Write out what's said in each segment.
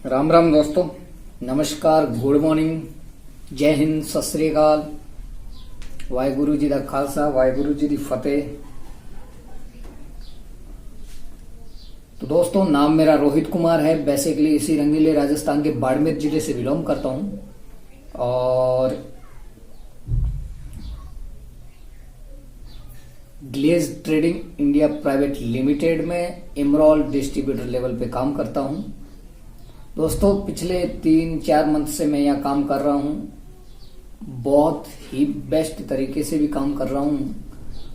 राम राम दोस्तों, नमस्कार, good morning, जय हिंद, सत श्री अकाल, वाहेगुरु जी दा खालसा, वाहेगुरु जी दी फतेह। तो दोस्तों, नाम मेरा रोहित कुमार है। बेसिकली इसी रंगीले राजस्थान के बाड़मेर जिले से बिलोंग करता हूं और glaze trading India private limited में इमरॉल डिस्ट्रीब्यूटर लेवल पे काम करता हूं। दोस्तों, पिछले 3-4 मंथ से मैं यहाँ काम कर रहा हूँ। बहुत ही बेस्ट तरीके से भी काम कर रहा हूँ।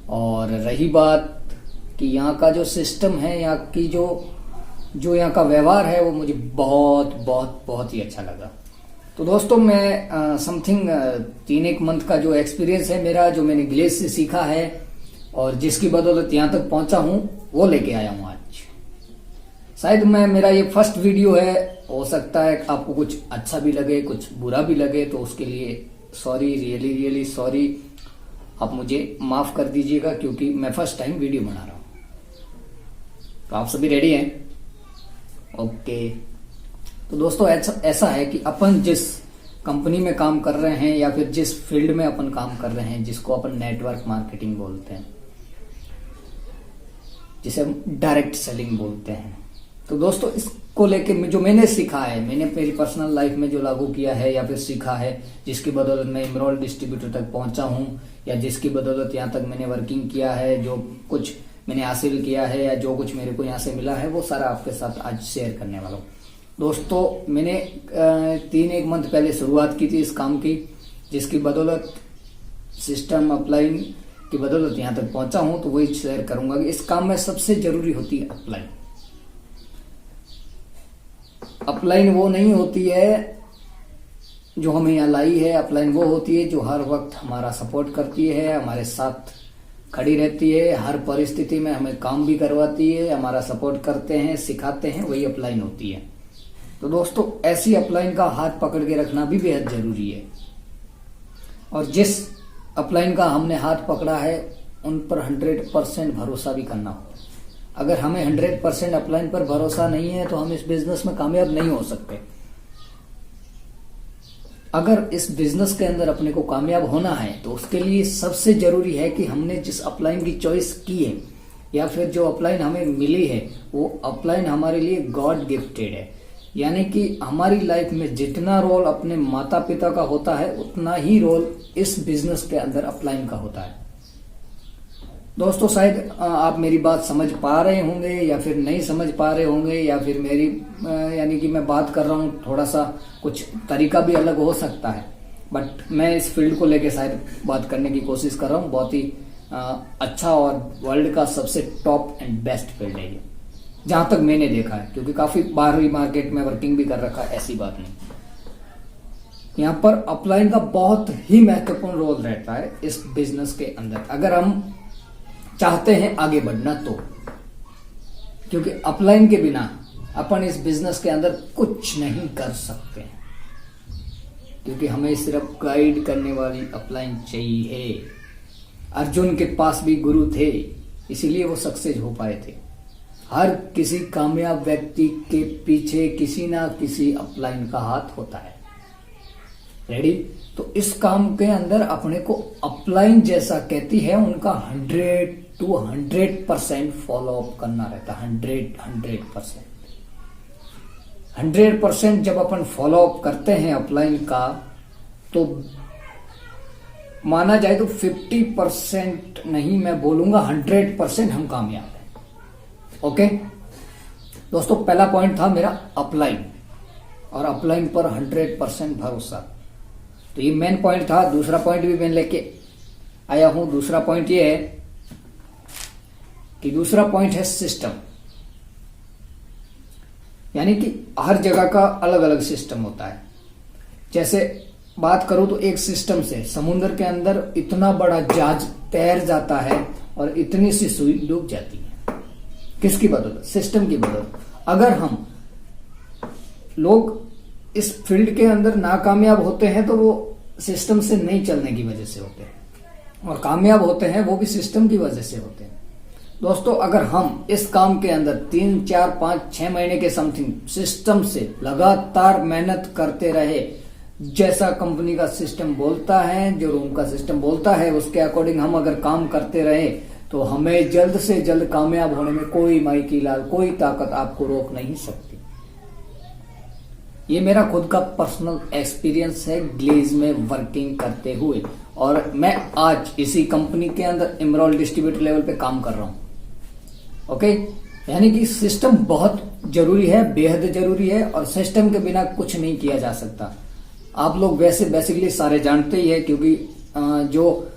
और रही बात कि यहाँ का जो सिस्टम है, यहाँ की जो यहाँ का व्यवहार है, वो मुझे बहुत बहुत बहुत ही अच्छा लगा। तो दोस्तों, मैं समथिंग 3-1 मंथ का जो एक्सपीरियंस है मेरा, जो मैंने ग्लेज से सीखा है और जिसकी बदौलत यहाँ तक पहुंचा हूँ, वो लेके आया हूँ आज। शायद मेरा ये फर्स्ट वीडियो है, हो सकता है आपको कुछ अच्छा भी लगे, कुछ बुरा भी लगे, तो उसके लिए सॉरी, रियली रियली सॉरी। आप मुझे माफ कर दीजिएगा क्योंकि मैं फर्स्ट टाइम वीडियो बना रहा हूं। तो आप सभी रेडी हैं? ओके। तो दोस्तों, ऐसा है कि अपन जिस कंपनी में काम कर रहे हैं या फिर जिस फील्ड में अपन काम कर रहे हैं, जिसको अपन नेटवर्क मार्केटिंग बोलते हैं, जिसे हम डायरेक्ट सेलिंग बोलते हैं। तो दोस्तों, इसको लेके जो मैंने सीखा है, मैंने मेरी पर्सनल लाइफ में जो लागू किया है या फिर सीखा है, जिसकी बदौलत मैं इमरॉल डिस्ट्रीब्यूटर तक पहुंचा हूं, या जिसकी बदौलत यहाँ तक मैंने वर्किंग किया है, जो कुछ मैंने हासिल किया है या जो कुछ मेरे को यहाँ से मिला है, वो सारा आपके साथ आज शेयर करने वाला हूँ। दोस्तों, मैंने 3-1 मंथ पहले शुरुआत की थी इस काम की, जिसकी बदौलत सिस्टम अपलाइन की बदौलत यहाँ तक पहुंचा हूं। तो वही शेयर करूंगा कि इस काम में सबसे जरूरी होती है अपलाइन। अपलाइन वो नहीं होती है जो हमें यहाँ लाई है। अपलाइन वो होती है जो हर वक्त हमारा सपोर्ट करती है, हमारे साथ खड़ी रहती है, हर परिस्थिति में हमें काम भी करवाती है, हमारा सपोर्ट करते हैं, सिखाते हैं, वही अपलाइन होती है। तो दोस्तों, ऐसी अपलाइन का हाथ पकड़ के रखना भी बेहद जरूरी है। और जिस अपलाइन का हमने हाथ पकड़ा है, उन पर 100% भरोसा भी करना होता है। अगर हमें 100% अपलाइन पर भरोसा नहीं है तो हम इस बिजनेस में कामयाब नहीं हो सकते। अगर इस बिजनेस के अंदर अपने को कामयाब होना है तो उसके लिए सबसे जरूरी है कि हमने जिस अपलाइन की चॉइस की है या फिर जो अपलाइन हमें मिली है, वो अपलाइन हमारे लिए गॉड गिफ्टेड है। यानी कि हमारी लाइफ में जितना रोल अपने माता पिता का होता है, उतना ही रोल इस बिजनेस के अंदर अपलाइन का होता है। दोस्तों, शायद आप मेरी बात समझ पा रहे होंगे या फिर नहीं समझ पा रहे होंगे, या फिर मेरी यानी कि मैं बात कर रहा हूँ, थोड़ा सा कुछ तरीका भी अलग हो सकता है, बट मैं इस फील्ड को लेके शायद बात करने की कोशिश कर रहा हूँ। बहुत ही अच्छा और वर्ल्ड का सबसे टॉप एंड बेस्ट फील्ड है ये, जहां तक मैंने देखा है, क्योंकि काफी बाहरी मार्केट में वर्किंग भी कर रखा है, ऐसी बात नहीं। यहाँ पर अपलाइन का बहुत ही महत्वपूर्ण रोल रहता है इस बिजनेस के अंदर, अगर हम चाहते हैं आगे बढ़ना तो। क्योंकि अपलाइन के बिना अपन इस बिजनेस के अंदर कुछ नहीं कर सकते, क्योंकि हमें सिर्फ गाइड करने वाली अपलाइन चाहिए। अर्जुन के पास भी गुरु थे, इसीलिए वो सक्सेस हो पाए थे। हर किसी कामयाब व्यक्ति के पीछे किसी ना किसी अपलाइन का हाथ होता है। रेडी? तो इस काम के अंदर अपने को अपलाइन जैसा कहती है, उनका 100% फॉलो अप करना रहता है। 100% जब अपन फॉलो अप करते हैं अपलाइन का, तो माना जाए तो 50% नहीं, मैं बोलूंगा 100% हम कामयाब हैं। ओके दोस्तों, पहला पॉइंट था मेरा अपलाइन, और अपलाइन पर 100% भरोसा। तो ये मेन पॉइंट था। दूसरा पॉइंट भी मैं लेके आया हूं। दूसरा पॉइंट ये है कि दूसरा पॉइंट है सिस्टम। यानी कि हर जगह का अलग अलग सिस्टम होता है। जैसे बात करूं तो एक सिस्टम से समुद्र के अंदर इतना बड़ा जहाज तैर जाता है और इतनी सी सुई डूब जाती है। किसकी बदौलत? सिस्टम की बदौलत। अगर हम लोग इस फील्ड के अंदर नाकामयाब होते हैं तो वो सिस्टम से नहीं चलने की वजह से होते हैं, और कामयाब होते हैं वो भी सिस्टम की वजह से होते हैं। दोस्तों अगर हम इस काम के अंदर 3, 4, 5, 6 महीने के समथिंग सिस्टम से लगातार मेहनत करते रहे, जैसा कंपनी का सिस्टम बोलता है, जो रूम का सिस्टम बोलता है, उसके अकॉर्डिंग हम अगर काम करते रहे तो हमें जल्द से जल्द कामयाब होने में कोई माई की लाल, कोई ताकत आपको रोक नहीं सकती। ये मेरा खुद का पर्सनल एक्सपीरियंस है ग्लेज में वर्किंग करते हुए, और मैं आज इसी कंपनी के अंदर इमरॉल डिस्ट्रीब्यूटर लेवल पे काम कर रहा हूं। ओके, यानी कि सिस्टम बहुत जरूरी है, बेहद जरूरी है, और सिस्टम के बिना कुछ नहीं किया जा सकता। आप लोग वैसे बेसिकली सारे जानते ही है, क्योंकि जो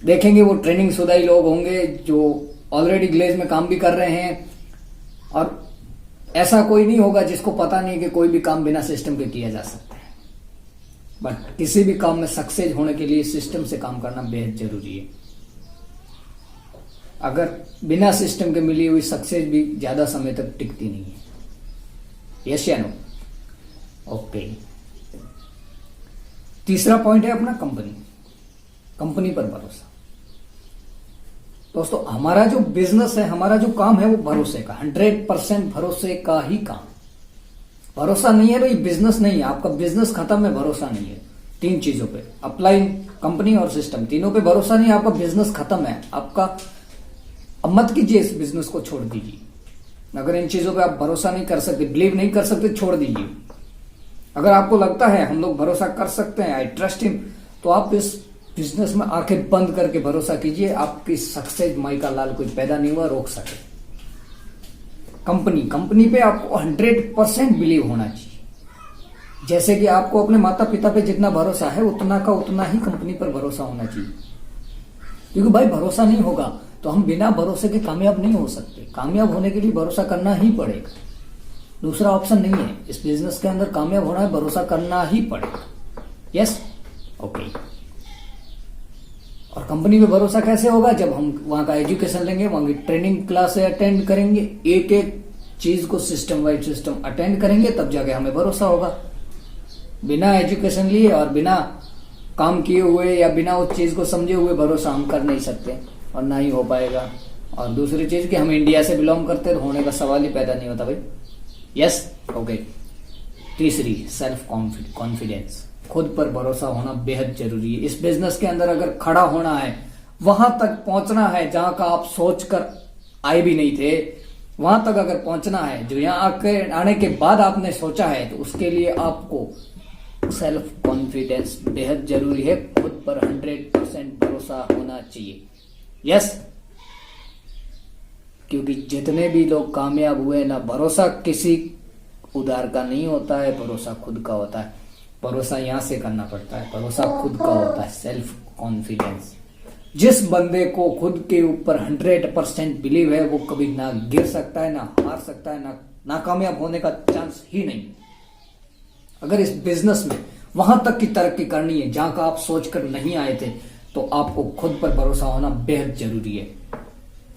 देखेंगे वो ट्रेनिंग शुदा ही लोग होंगे जो ऑलरेडी ग्लेज में काम भी कर रहे हैं, और ऐसा कोई नहीं होगा जिसको पता नहीं कि कोई भी काम बिना सिस्टम के किया जा सकता है। बट किसी भी काम में सक्सेस होने के लिए सिस्टम से काम करना बेहद जरूरी है। अगर बिना सिस्टम के मिली हुई सक्सेस भी ज्यादा समय तक टिकती नहीं है। यस या नो? ओके, तीसरा पॉइंट है अपना कंपनी पर भरोसा। दोस्तों हमारा जो बिजनेस है, हमारा जो काम है, वो भरोसे का, 100% भरोसे का ही काम। भरोसा नहीं है तो ये बिजनेस नहीं है। आपका बिजनेस खत्म है, भरोसा नहीं है। 3 चीजों पे, अपलाइन, कंपनी और सिस्टम, तीनों पे भरोसा नहीं है, आपका बिजनेस खत्म है। आपका अब मत कीजिए, इस बिजनेस को छोड़ दीजिए। अगर इन चीजों पे आप भरोसा नहीं कर सकते, बिलीव नहीं कर सकते, छोड़ दीजिए। अगर आपको लगता है हम लोग भरोसा कर सकते हैं, आई ट्रस्ट हिम, तो आप इस बिजनेस में आंखें बंद करके भरोसा कीजिए। आपकी सक्सेस माई का लाल कोई पैदा नहीं हुआ रोक सके। कंपनी पे आपको 100% बिलीव होना चाहिए। जैसे कि आपको अपने माता पिता पे जितना भरोसा है, उतना का उतना ही कंपनी पर भरोसा होना चाहिए। क्योंकि भाई भरोसा नहीं होगा तो हम बिना भरोसे के कामयाब नहीं हो सकते। कामयाब होने के लिए भरोसा करना ही पड़ेगा, दूसरा ऑप्शन नहीं है। इस बिजनेस के अंदर कामयाब होना है, भरोसा करना ही पड़ेगा। Yes, okay. और कंपनी पे भरोसा कैसे होगा? जब हम वहां का एजुकेशन लेंगे, वहां की ट्रेनिंग क्लास अटेंड करेंगे, एक एक चीज को सिस्टम वाइज सिस्टम अटेंड करेंगे, तब जाके हमें भरोसा होगा। बिना एजुकेशन लिए और बिना काम किए हुए या बिना उस चीज को समझे हुए भरोसा हम कर नहीं सकते, और ना ही हो पाएगा। और दूसरी चीज कि हम इंडिया से बिलोंग करते तो होने का सवाल ही पैदा नहीं होता भाई। Yes, okay. तीसरी, सेल्फ कॉन्फिडेंस, खुद पर भरोसा होना बेहद जरूरी है। इस बिजनेस के अंदर अगर खड़ा होना है, वहां तक पहुंचना है जहां का आप सोचकर आए भी नहीं थे, वहां तक अगर पहुंचना है जो यहां आने के बाद आपने सोचा है, तो उसके लिए आपको सेल्फ कॉन्फिडेंस बेहद जरूरी है। खुद पर 100% भरोसा होना चाहिए। यस, क्योंकि जितने भी लोग कामयाब हुए ना, भरोसा किसी उधार का नहीं होता है, भरोसा खुद का होता है। भरोसा यहां से करना पड़ता है, भरोसा खुद का होता है। सेल्फ कॉन्फिडेंस, जिस बंदे को खुद के ऊपर 100% बिलीव है, वो कभी ना गिर सकता है, ना हार सकता है, ना नाकामयाब होने का चांस ही नहीं। अगर इस बिजनेस में वहां तक की तरक्की करनी है जहां का आप सोचकर नहीं आए थे, तो आपको खुद पर भरोसा होना बेहद जरूरी है।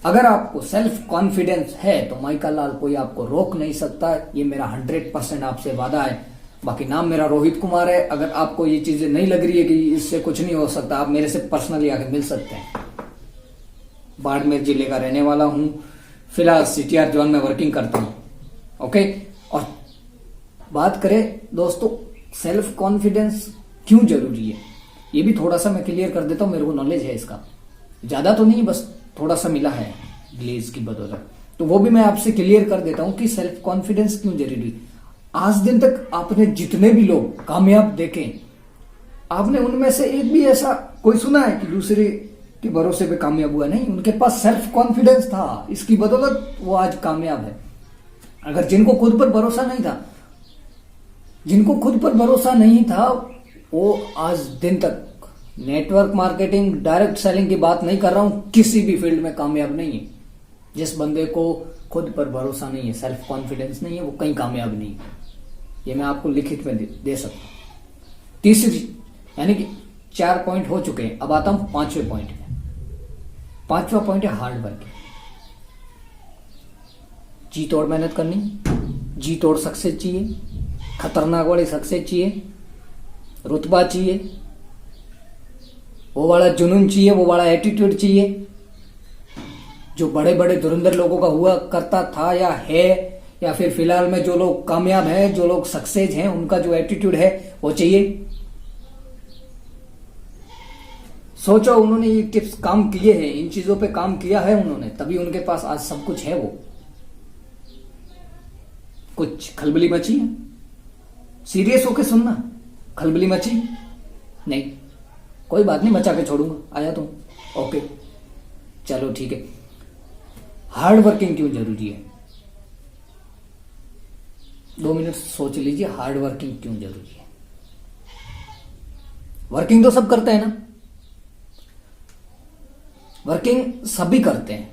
अगर आपको सेल्फ कॉन्फिडेंस है तो माइका लाल कोई आपको रोक नहीं सकता। ये मेरा 100% आपसे वादा है। बाकी नाम मेरा रोहित कुमार है। अगर आपको ये चीजें नहीं लग रही है कि इससे कुछ नहीं हो सकता, आप मेरे से पर्सनली आके मिल सकते हैं। बाड़मेर जिले का रहने वाला हूं, फिलहाल CTR जोन में वर्किंग करता हूं। ओके, और बात करें दोस्तों सेल्फ कॉन्फिडेंस क्यों जरूरी है, ये भी थोड़ा सा मैं क्लियर कर देता हूं। मेरे को नॉलेज है इसका, ज्यादा तो नहीं, बस थोड़ा सा मिला है ग्लेज की बदौलत, तो वो भी मैं आपसे क्लियर कर देता हूं कि सेल्फ कॉन्फिडेंस क्यों जरूरी। आज दिन तक आपने जितने भी लोग कामयाब देखे, आपने उनमें से एक भी ऐसा कोई सुना है कि दूसरे के भरोसे पे कामयाब हुआ? नहीं, उनके पास सेल्फ कॉन्फिडेंस था, इसकी बदौलत वो आज कामयाब है। अगर जिनको खुद पर भरोसा नहीं था, वो आज दिन तक नेटवर्क मार्केटिंग, डायरेक्ट सेलिंग की बात नहीं कर रहा हूं, किसी भी फील्ड में कामयाब नहीं है। जिस बंदे को खुद पर भरोसा नहीं है, सेल्फ कॉन्फिडेंस नहीं है, वो कहीं कामयाब नहीं है। ये मैं आपको लिखित में दे सकता हूं। तीसरी, यानी कि 4 पॉइंट हो चुके हैं, अब आता हूं 5वें पॉइंट में। 5वां पॉइंट है हार्ड वर्क। जी तोड़ मेहनत करनी, जी तोड़ सक्सेस चाहिए, खतरनाक वाली सक्सेस चाहिए, रुतबा चाहिए, वो वाला जुनून चाहिए, वो वाला एटीट्यूड चाहिए, जो बड़े बड़े धुरंधर लोगों का हुआ करता था या है, या फिर फिलहाल में जो लोग कामयाब हैं, जो लोग सक्सेस हैं, उनका जो एटीट्यूड है वो चाहिए। सोचो, उन्होंने ये टिप्स काम किए हैं, इन चीजों पे काम किया है उन्होंने, तभी उनके पास आज सब कुछ है। वो कुछ खलबली मची है, सीरियस होके सुनना, खलबली मची नहीं, कोई बात नहीं, मचा के छोड़ूंगा, आया तुम, ओके चलो ठीक है। हार्ड वर्किंग क्यों जरूरी है? 2 मिनट सोच लीजिए, हार्ड वर्किंग क्यों जरूरी है? वर्किंग तो सब करते हैं ना, वर्किंग सभी करते हैं,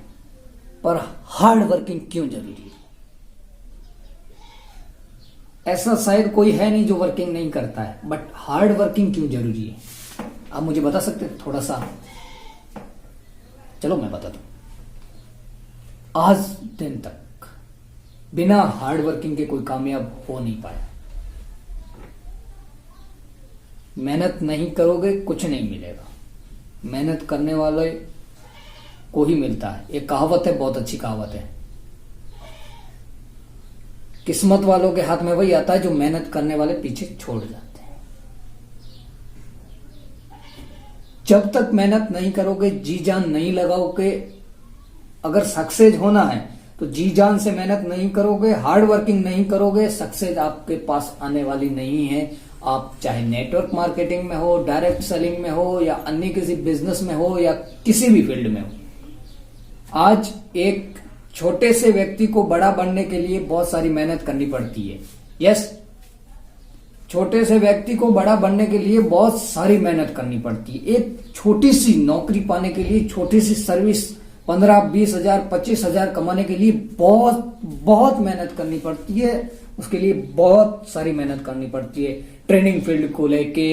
पर हार्ड वर्किंग क्यों जरूरी है? ऐसा शायद कोई है नहीं जो वर्किंग नहीं करता है, बट हार्ड वर्किंग क्यों जरूरी है? आप मुझे बता सकते हैं थोड़ा सा? चलो मैं बताता हूं। आज दिन तक बिना हार्ड वर्किंग के कोई कामयाब हो नहीं पाया। मेहनत नहीं करोगे कुछ नहीं मिलेगा, मेहनत करने वाले को ही मिलता है। एक कहावत है, बहुत अच्छी कहावत है, किस्मत वालों के हाथ में वही आता है जो मेहनत करने वाले पीछे छोड़ जाते हैं। जब तक मेहनत नहीं करोगे, जी जान नहीं लगाओगे, अगर सक्सेस होना है तो जी जान से मेहनत नहीं करोगे, हार्ड वर्किंग नहीं करोगे, सक्सेस आपके पास आने वाली नहीं है। आप चाहे नेटवर्क मार्केटिंग में हो, डायरेक्ट सेलिंग में हो, या अन्य किसी बिजनेस में हो, या किसी भी फील्ड में हो। आज एक छोटे से व्यक्ति को बड़ा बनने के लिए बहुत सारी मेहनत करनी पड़ती है। यस, छोटे से व्यक्ति को बड़ा बनने के लिए बहुत सारी मेहनत करनी पड़ती है। एक छोटी सी नौकरी पाने के लिए, छोटी सी सर्विस 15-20 हजार 25 हजार कमाने के लिए बहुत बहुत मेहनत करनी पड़ती है। उसके लिए बहुत सारी मेहनत करनी पड़ती है। ट्रेनिंग फील्ड को लेके,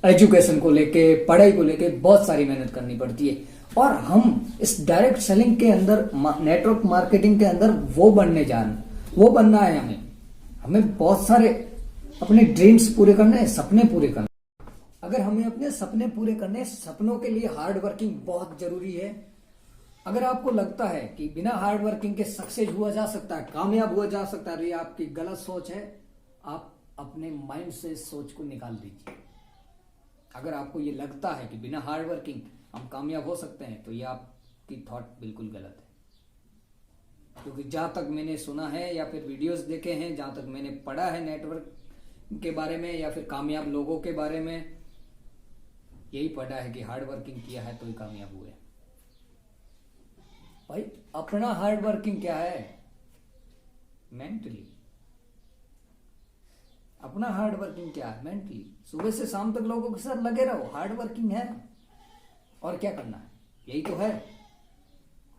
एजुकेशन को लेके, पढ़ाई को लेके बहुत सारी मेहनत करनी पड़ती है। और हम इस डायरेक्ट सेलिंग के अंदर, नेटवर्क मार्केटिंग के अंदर वो बनना है। हमें बहुत सारे अपने ड्रीम्स पूरे करने हैं, सपने पूरे करने। अगर हमें अपने सपने पूरे करने हैं, सपनों के लिए हार्ड वर्किंग बहुत जरूरी है। अगर आपको लगता है कि बिना हार्ड वर्किंग के सक्सेस हुआ जा सकता है, कामयाब हुआ जा सकता है, तो ये आपकी गलत सोच है। आप अपने माइंड से सोच को निकाल दीजिए। अगर आपको ये लगता है कि बिना हार्ड वर्किंग हम कामयाब हो सकते हैं, तो ये आपकी थॉट बिल्कुल गलत है। क्योंकि जहां तक मैंने सुना है या फिर वीडियोस देखे हैं, जहां तक मैंने पढ़ा है नेटवर्क के बारे में या फिर कामयाब लोगों के बारे में, यही पढ़ा है कि हार्ड वर्किंग किया है तो ही कामयाब हुए। भाई, अपना हार्ड वर्किंग क्या है? मेंटली। अपना हार्ड वर्किंग क्या है? मेंटली। सुबह से शाम तक लोगों के साथ लगे रहो, हार्ड वर्किंग है। और क्या करना है? यही तो है।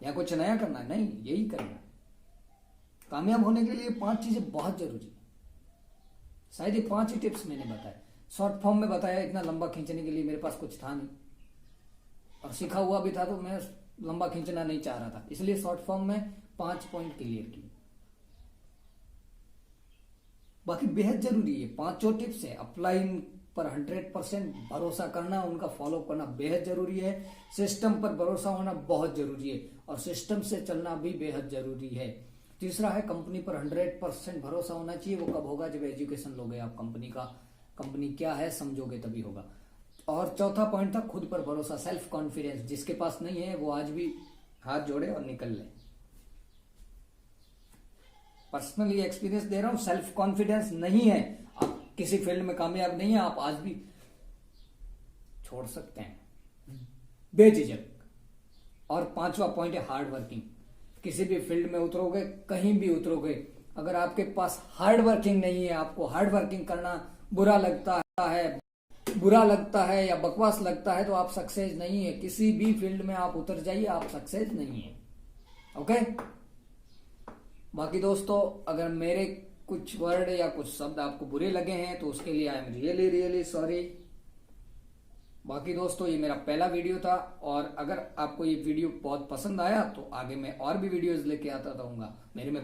या कुछ नया करना है? नहीं, यही करना है। कामयाब होने के लिए 5 चीजें बहुत जरूरी है। शायद ये 5 ही टिप्स मैंने बताए, शॉर्ट फॉर्म में बताया। इतना लंबा खींचने के लिए मेरे पास कुछ था नहीं, और सीखा हुआ भी था तो मैं लंबा खींचना नहीं चाह रहा था, इसलिए शॉर्ट फॉर्म में 5 पॉइंट क्लियर किए। बाकी बेहद जरूरी है, 5 टिप्स है। अपलाइन पर 100% भरोसा करना, उनका फॉलो करना बेहद जरूरी है। सिस्टम पर भरोसा होना बहुत जरूरी है, और सिस्टम से चलना भी बेहद जरूरी है। तीसरा है, कंपनी पर 100% भरोसा होना चाहिए। वो कब होगा? जब एजुकेशन लोगे आप कंपनी क्या है समझोगे, तभी होगा। और चौथा पॉइंट था, खुद पर भरोसा, सेल्फ कॉन्फिडेंस। जिसके पास नहीं है वो आज भी हाथ जोड़े और निकल ले। पर्सनली एक्सपीरियंस दे रहा हूं, सेल्फ कॉन्फिडेंस नहीं है, आप किसी फील्ड में कामयाब नहीं है, आप आज भी छोड़ सकते हैं बेझिझक। और 5वां पॉइंट है हार्ड वर्किंग। किसी भी फील्ड में उतरोगे, कहीं भी उतरोगे, अगर आपके पास हार्ड वर्किंग नहीं है, आपको हार्ड वर्किंग करना बुरा लगता है या बकवास लगता है, तो आप सक्सेस नहीं है। किसी भी फील्ड में आप उतर जाइए, आप सक्सेस नहीं है। ओके। बाकी दोस्तों, अगर मेरे कुछ वर्ड या कुछ शब्द आपको बुरे लगे हैं तो उसके लिए I am really really sorry. बाकी दोस्तों, ये मेरा पहला वीडियो था, और अगर आपको ये वीडियो बहुत पसंद आया तो आगे मैं और भी वीडियोस लेके आता रहूंगा। मेरे में